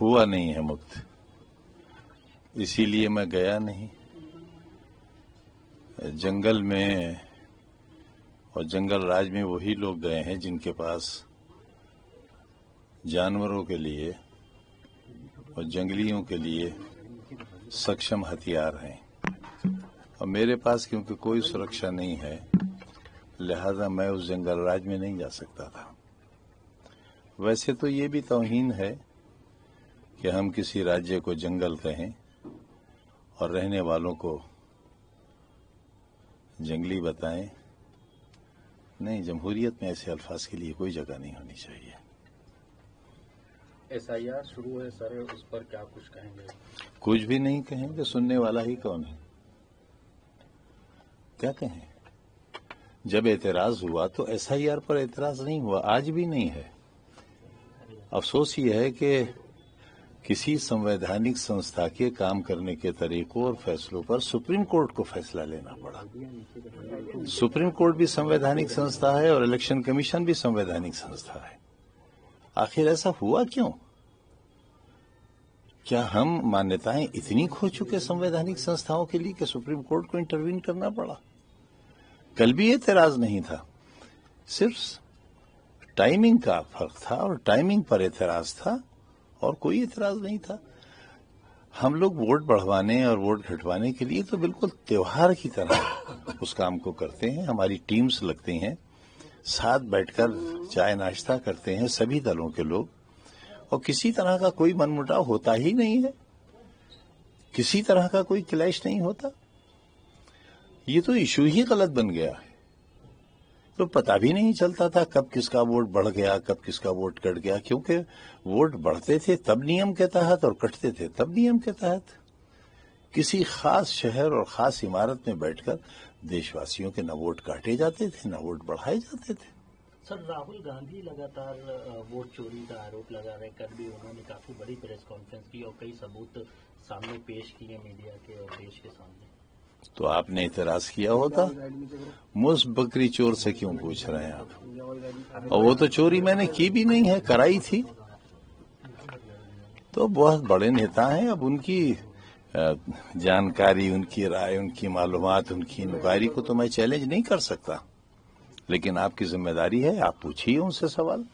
हुआ नहीं है मुक्त, इसीलिए मैं गया नहीं। जंगल में और जंगल राज में वही लोग गए हैं जिनके पास जानवरों के लिए और जंगलियों के लिए सक्षम हथियार हैं, और मेरे पास क्योंकि कोई सुरक्षा नहीं है, लिहाजा मैं उस जंगल राज में नहीं जा सकता था। वैसे तो ये भी तौहीन है कि हम किसी राज्य को जंगल कहें और रहने वालों को जंगली बताएं। नहीं, जमहूरियत में ऐसे अल्फाज के लिए कोई जगह नहीं होनी चाहिए। SIR शुरू है सर, उस पर क्या कुछ कहेंगे? कुछ भी नहीं कहेंगे, सुनने वाला ही कौन है? क्या कहें? जब एतराज हुआ तो SIR पर एतराज नहीं हुआ, आज भी नहीं है। अफसोस ये है कि किसी संवैधानिक संस्था के काम करने के तरीकों और फैसलों पर सुप्रीम कोर्ट को फैसला लेना पड़ा। सुप्रीम कोर्ट भी संवैधानिक संस्था है और इलेक्शन कमीशन भी संवैधानिक संस्था है। आखिर ऐसा हुआ क्यों? क्या हम मान्यताएं इतनी खो चुके संवैधानिक संस्थाओं के लिए कि सुप्रीम कोर्ट को इंटरवीन करना पड़ा? कल भी एतराज नहीं था, सिर्फ टाइमिंग का फर्क था और टाइमिंग पर एतराज था और कोई एतराज नहीं था। हम लोग वोट बढ़वाने और वोट घटवाने के लिए तो बिल्कुल त्योहार की तरह उस काम को करते हैं। हमारी टीम्स लगती हैं, साथ बैठकर चाय नाश्ता करते हैं सभी दलों के लोग, और किसी तरह का कोई मनमुटाव होता ही नहीं है, किसी तरह का कोई क्लैश नहीं होता। ये तो इशू ही गलत बन गया है, तो पता भी नहीं चलता था कब किसका वोट बढ़ गया, कब किसका वोट कट गया, क्योंकि वोट बढ़ते थे तब नियम के तहत और कटते थे तब नियम के तहत। किसी खास शहर और खास इमारत में बैठकर देशवासियों के न वोट काटे जाते थे, न वोट बढ़ाए जाते थे। सर, राहुल गांधी लगातार वोट चोरी का आरोप लगा रहे। कल भी उन्होंने काफी बड़ी प्रेस कॉन्फ्रेंस की और कई सबूत सामने पेश किए मीडिया के और देश के सामने। तो आपने इतराज किया होता। मुझ बकरी चोर से क्यों पूछ रहे हैं आप? और वो तो चोरी मैंने की भी नहीं है, कराई थी। तो बहुत बड़े नेता हैं, अब उनकी जानकारी, उनकी राय, उनकी मालूमात, उनकी नुकारी को तो मैं चैलेंज नहीं कर सकता, लेकिन आपकी जिम्मेदारी है, आप पूछिए उनसे सवाल।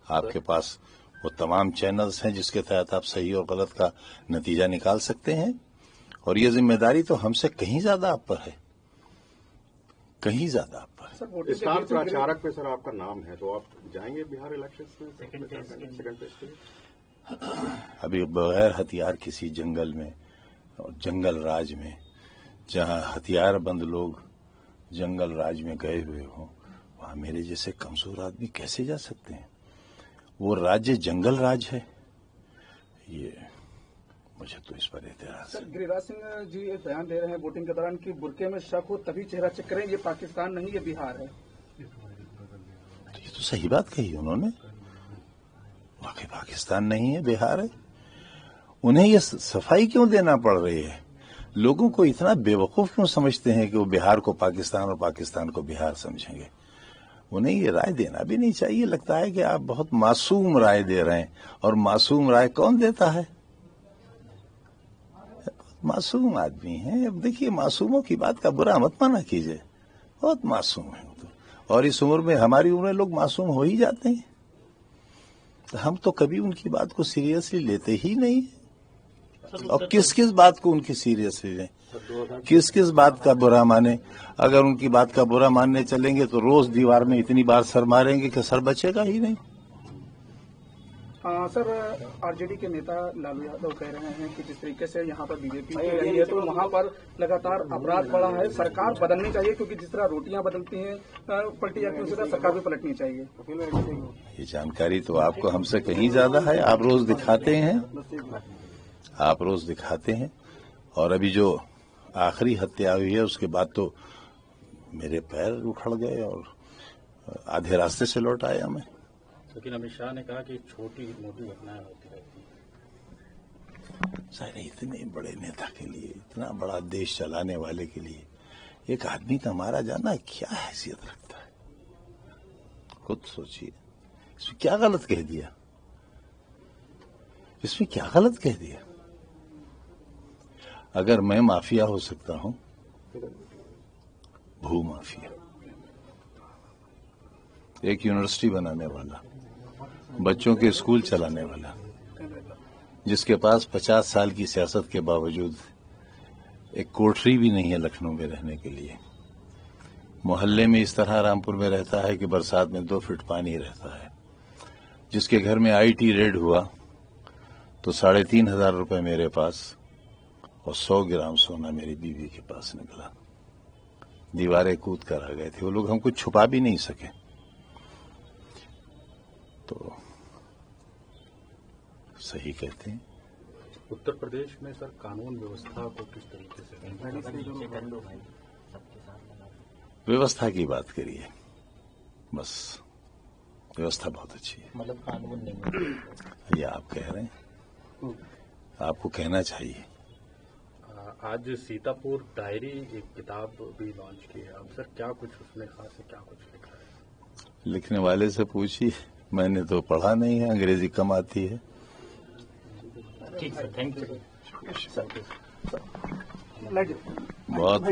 आपके पास वो तमाम चैनल्स हैं जिसके तहत आप सही और गलत का नतीजा निकाल सकते हैं, और ये जिम्मेदारी तो हमसे कहीं ज्यादा आप पर है, कहीं ज्यादा आप पर। सर, स्टार प्रचारक पे सर आपका नाम है, तो आप जाएंगे बिहार इलेक्शंस में सेकंड टेस्ट के? अभी बगैर हथियार किसी जंगल में और जंगल राज में, जहां हथियार बंद लोग जंगल राज में गए हुए हों, वहां मेरे जैसे कमजोर आदमी कैसे जा सकते हैं? वो राज्य जंगल राज है, ये मुझे तो इस पर एतराज। सर, गिरिराज सिंह जी एक बयान दे रहे हैं वोटिंग के दौरान कि बुरके में शक हो तभी चेहरा चेक करें, ये पाकिस्तान नहीं ये बिहार है। तो ये तो सही बात कही उन्होंने, वाकई पाकिस्तान नहीं है, बिहार है। उन्हें ये सफाई क्यों देना पड़ रही है? लोगों को इतना बेवकूफ क्यों समझते हैं कि वो बिहार को पाकिस्तान और पाकिस्तान को बिहार समझेंगे? उन्हें ये राय देना भी नहीं चाहिए। लगता है कि आप बहुत मासूम राय दे रहे हैं, और मासूम राय कौन देता है? मासूम आदमी हैं। अब देखिए, मासूमों की बात का बुरा मत माना कीजिए, बहुत मासूम है तो। और इस उम्र में, हमारी उम्र में लोग मासूम हो ही जाते हैं, तो हम तो कभी उनकी बात को सीरियसली लेते ही नहीं। और किस किस बात को उनकी सीरियसली लें, किस किस बात का बुरा माने? अगर उनकी बात का बुरा मानने चलेंगे तो रोज दीवार में इतनी बार सर मारेंगे कि सर बचेगा ही नहीं। सर, आरजेडी के नेता लालू यादव कह रहे हैं कि जिस तरीके से यहाँ पर बीजेपी की रही है तो वहाँ पर लगातार अपराध बढ़ा है, सरकार बदलनी चाहिए, क्योंकि जिस तरह रोटियां बदलती हैं पलटी जाती है, उसी तरह सरकार भी पलटनी चाहिए। ये जानकारी तो आपको हमसे कहीं ज्यादा है, आप रोज दिखाते हैं, आप रोज दिखाते हैं। और अभी जो आखिरी हत्या हुई है उसके बाद तो मेरे पैर उखड़ गए और आधे रास्ते से लौट आया मैं। लेकिन अमित शाह ने कहा कि छोटी मोटी घटनाएं होती रहती हैं। शायद इतने बड़े नेता के लिए, इतना बड़ा देश चलाने वाले के लिए एक आदमी का मारा जाना क्या हैसियत रखता है? खुद सोचिए, इसमें क्या गलत कह दिया? इसमें क्या गलत कह दिया? अगर मैं माफिया हो सकता हूं, भू माफिया, एक यूनिवर्सिटी बनाने वाला, बच्चों के स्कूल चलाने वाला, जिसके पास 50 साल की सियासत के बावजूद एक कोठरी भी नहीं है लखनऊ में रहने के लिए, मोहल्ले में इस तरह रामपुर में रहता है कि बरसात में 2 फीट पानी रहता है, जिसके घर में आईटी रेड हुआ तो 3,500 रुपए मेरे पास और 100 ग्राम सोना मेरी बीवी के पास निकला। दीवारें कूद कर आ गए थे वो लोग, हमको छुपा भी नहीं सके। तो सही कहते हैं। उत्तर प्रदेश में सर कानून व्यवस्था को किस तरीके से व्यवस्था की बात करिए, बस व्यवस्था बहुत अच्छी है। मतलब कानून नहीं, ये आप कह रहे हैं, आपको कहना चाहिए। आज सीतापुर डायरी एक किताब भी लॉन्च की है, अब सर क्या कुछ उसमें खास है, क्या कुछ लिखा है? लिखने वाले से पूछिए, मैंने तो पढ़ा नहीं है, अंग्रेजी कम आती है। ठीक सर, थैंक यू। बहुत